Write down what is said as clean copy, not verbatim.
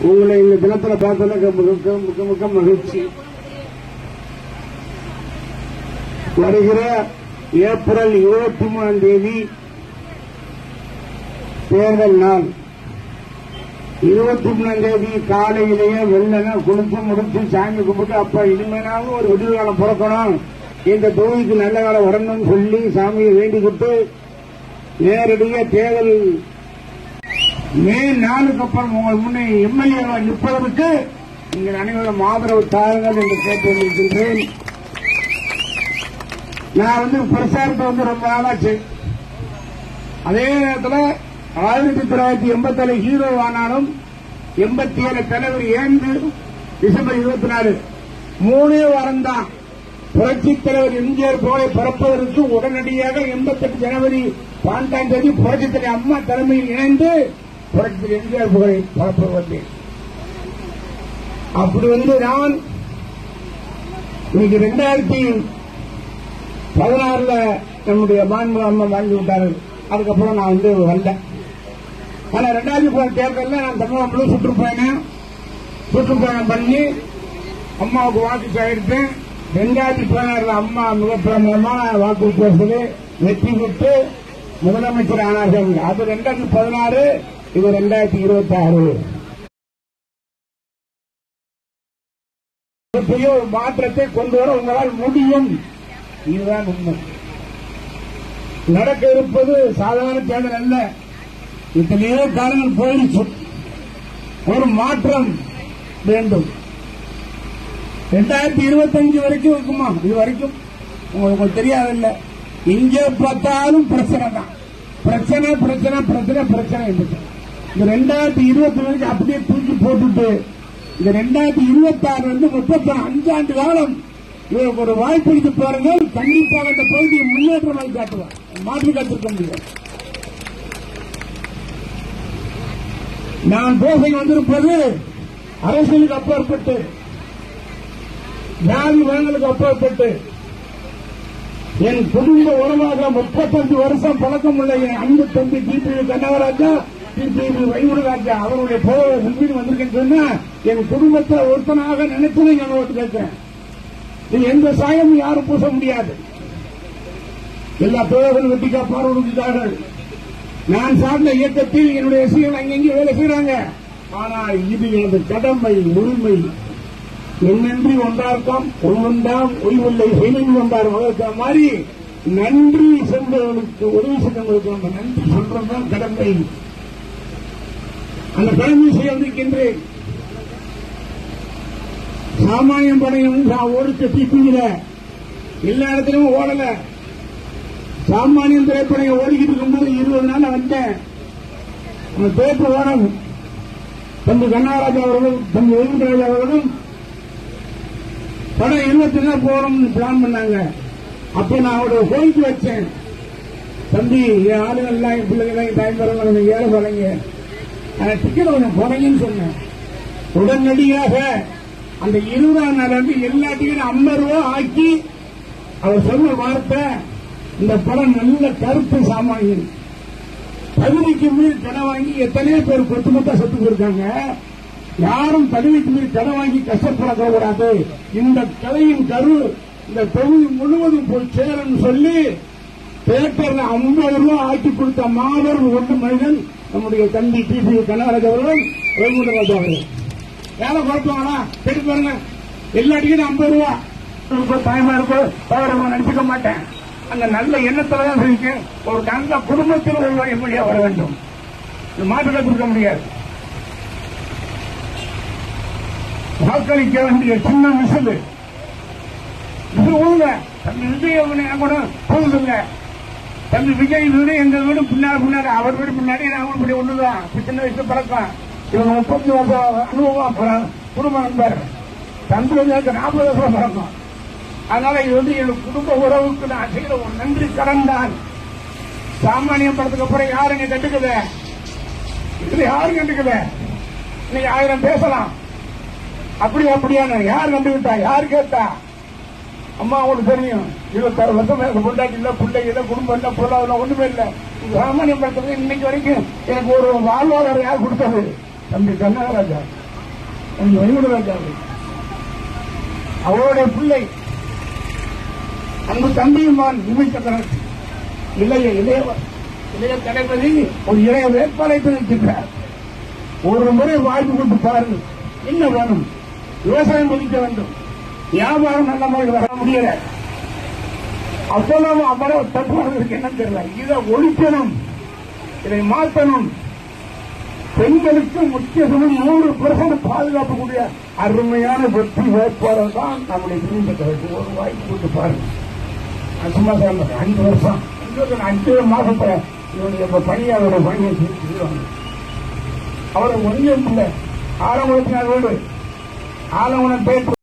உங்களை இந்த தினத்துல பார்த்ததுக்கு மிக மிக மகிழ்ச்சி. வருகிற ஏப்ரல் 23 தேர்தல் நாள். 23 காலையிலேயே வெள்ளன குளிச்சு முடிச்சு சாமி கும்பிட்டு அப்ப இனிமேனாலும் ஒரு விடுதலை காலம் பிறக்கணும், இந்த தொகுதிக்கு நல்ல காலம் வரணும்னு சொல்லி சாமியை வேண்டிக்கிட்டு நேரடியாக தேர்தல் மே 4க்கு அப்புறம் உங்கள் முன்னே எம்எல்ஏ நிற்பதற்கு நீங்கள் அனைவரும் ஆதரவு தாருங்கள் என்று கேட்டிருக்கின்றேன். நான் பிரச்சாரத்தை ரொம்ப நாளாச்சு. அதே நேரத்தில் 1987 ஹீரோ ஆனாலும் 87 தலைவர் 7 டிசம்பர் 24 3 வாரம் தான் புரட்சித் தலைவர் எம்ஜிஆர் புகழை பரப்புவதற்கு உடனடியாக 88 ஜனவரி 12ஆம் தேதி புரட்சித் தலைவர் அம்மா தலைமையில் இணைந்து புரட்சித் எம்ஜிஆர் புகழை பரப்ப வந்தேன். அப்படி நான் இன்னைக்கு 2016 நம்முடைய மாண்பு அம்மா வாங்கி விட்டார்கள். அதுக்கப்புறம் நான் வந்தேன். ஆனா 2016 தேர்தலில் நான் தமிழகம் முழு சுற்றுப்பயணம் பண்ணி அம்மாவுக்கு வாக்கு சேகரித்தேன். 2016 அம்மா மிகப்பிரமான வாக்கு வித்தியாசத்தில் வெற்றி பெற்று முதலமைச்சர் ஆனார்கள். அது 2016, இது 2026. பெரிய ஒரு மாற்றத்தை கொண்டு வர உங்களால் முடியும். இதுதான் உண்மை. நடக்க இருப்பது சாதாரண தேர்தல் அல்ல. இத்தனையோ காரணங்கள் போயிடுச்சு. ஒரு மாற்றம் வேண்டும். 2025 வரைக்கும் இருக்குமா? இது வரைக்கும் உங்களுக்கு தெரியாதில்ல. எங்கே பார்த்தாலும் பிரச்சனை தான். பிரச்சனை பிரச்சனை பிரச்சனை பிரச்சனை என்று இந்த 2020 வரைக்கும் அப்படியே தூக்கி போட்டுட்டு இந்த 2026 35 ஆண்டு காலம் இவருக்கு ஒரு வாய்ப்பளித்து பாருங்கள். கண்டிப்பாக இந்த பகுதியை முன்னேற்றமாக காட்டுவார். மாற்றி காத்திருக்க முடியாது. நான் பேச வந்திருப்பது அரசியலுக்கு அப்பாற்பட்டு, ஜாதி மதங்களுக்கு அப்பாற்பட்டு, என் குடும்ப உறவாக 35 வருஷம் பழக்கமுள்ள என் அன்பு தம்பி டிபிவி கனகராஜா, டிபிவி வைகுண்டராஜா அவருடைய போக வந்திருக்கேன்னு சொன்னா என் குடும்பத்தை ஒருத்தனாக நினைச்சு நான் ஓட்டு கேட்கிறேன். இது எந்த சாயமும் யாரும் பூச முடியாது. எல்லா பேர்கள் வெட்டிக்கா பார்வையிட்டார்கள். நான் சார்ந்த இயக்கத்தில் என்னுடைய ரசிகர்கள் அங்கெங்கே வேலை செய்யறாங்க. ஆனால் இது எனது கடமை, உரிமை. என்னன்றி ஒன்றார்க்கம் ஒவ்வொன்றாம் ஒய்வில்லை செயலில் ஒன்றார் வளர்க்கிற மாதிரி நன்றி சென்றவர்களுக்கு உதவி சென்றவர்களுக்கு நம்ம நன்றி சொல்றதுதான் கடமை. அந்த கடமை செய்ய வந்திருக்கின்றேன். சாமானியம் படையும் ஓடிச்ச டிபியில எல்லா இடத்திலும் ஓடல. சாமானியம் திரைப்படம் ஓடிக்கிட்டு இருக்கும்போது 20 நாள் வந்தேன். அந்த பேப்பர் ஓடம் தம்பி கண்ணாராஜா அவர்களும் தம்பி வைகுண்டராஜா அவர்களும் படம் 20 நாள் போகணும்னு பிளான் பண்ணாங்க. அப்ப நான் அவரோட கோரிக்கை வச்சேன். தம்பி என் ஆளுகள் எல்லாம் என் பிள்ளைகள் டைம் வரவங்க ஏழை வரீங்க, டிக்கெட் கொஞ்சம் போறீங்கன்னு சொன்னேன். உடனடியாக அந்த 20ஆம் நாள் எல்லா டிக்கெட்டும் 50 ரூபா ஆக்கி அவர் சொன்ன வார்த்தை, இந்த படம் நல்ல கருத்து சாமானியன். தகுதிக்கு மீறி கடன் வாங்கி எத்தனையோ பேர் கொத்துமொத்தா செத்து போயிருக்காங்க. யாரும் தகுதிக்கு மீறி கடன் வாங்கி கஷ்டப்படக்கூடாது. இந்த கதையின் கரு இந்த தொகுதி முழுவதும் போய் சேரும் சொல்லி தியேட்டர்ல 50 ரூபா ஆக்கி கொடுத்த மாபெரும் ஒன்று மனிதன் நம்முடைய தம்பி டிபி கனகராஜ் அவர்களும் வைகுண்டராஜ் அவர்கள். வேலை குழப்பாங்களா கேட்டு பாருங்க. எல்லா டிக்கெட்டும் 50 ரூபா. தாய்மா இருக்கோ தவறமா நினைச்சுக்க மாட்டேன். அந்த நல்ல எண்ணத்துல தான் இருக்கு. ஒரு நல்ல குடும்பத்தில் ஒரு எம்எல்ஏ வர வேண்டும். மாற்றத்தை கொடுக்க முடியாது. வாக்களிக்க வேண்டிய சின்ன விசில் ஊங்க. தம்பி விஜய் கூட போகுதுங்க. தம்பி விஜய் வீடு எங்க வீடு பின்னாடி அவர் வீடு பின்னாடி நாங்கள் இப்படி ஒண்ணுதான். சின்ன வயசு பழக்கம். இவங்க 30 வருஷம் அனுபவம் குடும்ப நண்பர். தம்பி 40 வருஷம் பழக்கம். அதனால இது என் குடும்ப உறவுக்கு நான் செய்யற ஒரு நன்றி கடன் தான். சாமானியம் படத்துக்கு அப்புறம் யாருங்க கண்டுக்கல? இதுல யாரும் கண்டுக்கல. இன்னைக்கு 1000 பேசலாம். அப்படியான யார் கண்டுகிட்டா? யார் கேட்டா? அம்மா உங்களுக்கு தெரியும். 26 வருஷம் பொண்டாட்டி இல்ல, பிள்ளை இல்ல, குடும்பம் இல்ல, பொருளாதாரம் ஒண்ணுமே இல்ல. சாமானியம் படத்துக்கு இன்னைக்கு வரைக்கும் எனக்கு ஒரு வாழ்வாதாரம் யார் கொடுத்தது? தம்பி கனகராஜா. வைகுண்டராஜா அவருடைய பிள்ளை அன்பு தம்பியுமான் இமை சக்கரவர்த்தி இளைய தளபதி ஒரு இளைய வேட்பாளரை நிற்கின்றார். ஒரு முறை வாய்ப்பு கொடுத்து பாருங்கள். என்ன வேணும்? விவசாயம் ஒழிக்க வேண்டும், வியாபாரம் நல்ல முறையில் வர முடியல. அவ்வளவு அவ்வளவு தத்துவதற்கு என்ன தெரியல. இதை ஒழிக்கணும், இதை மாற்றணும். பெண்களுக்கு முக்கியத்துவம் 100% பாதுகாக்கக்கூடிய அருமையான வெற்றி வேட்பாளர் தான் நம்முடைய திமுக. ஒரு வாய்ப்பு கொடுத்து பாருங்க. சும்மா சொல்ல 5 வருஷம் 5 மாசம் இவனுடைய பணியாளரோட பணியை செய்வாங்க. அவர் ஒன்றியம் இல்லை, ஆலங்குளத்தினார் வீடு, ஆலங்குளம் பேர்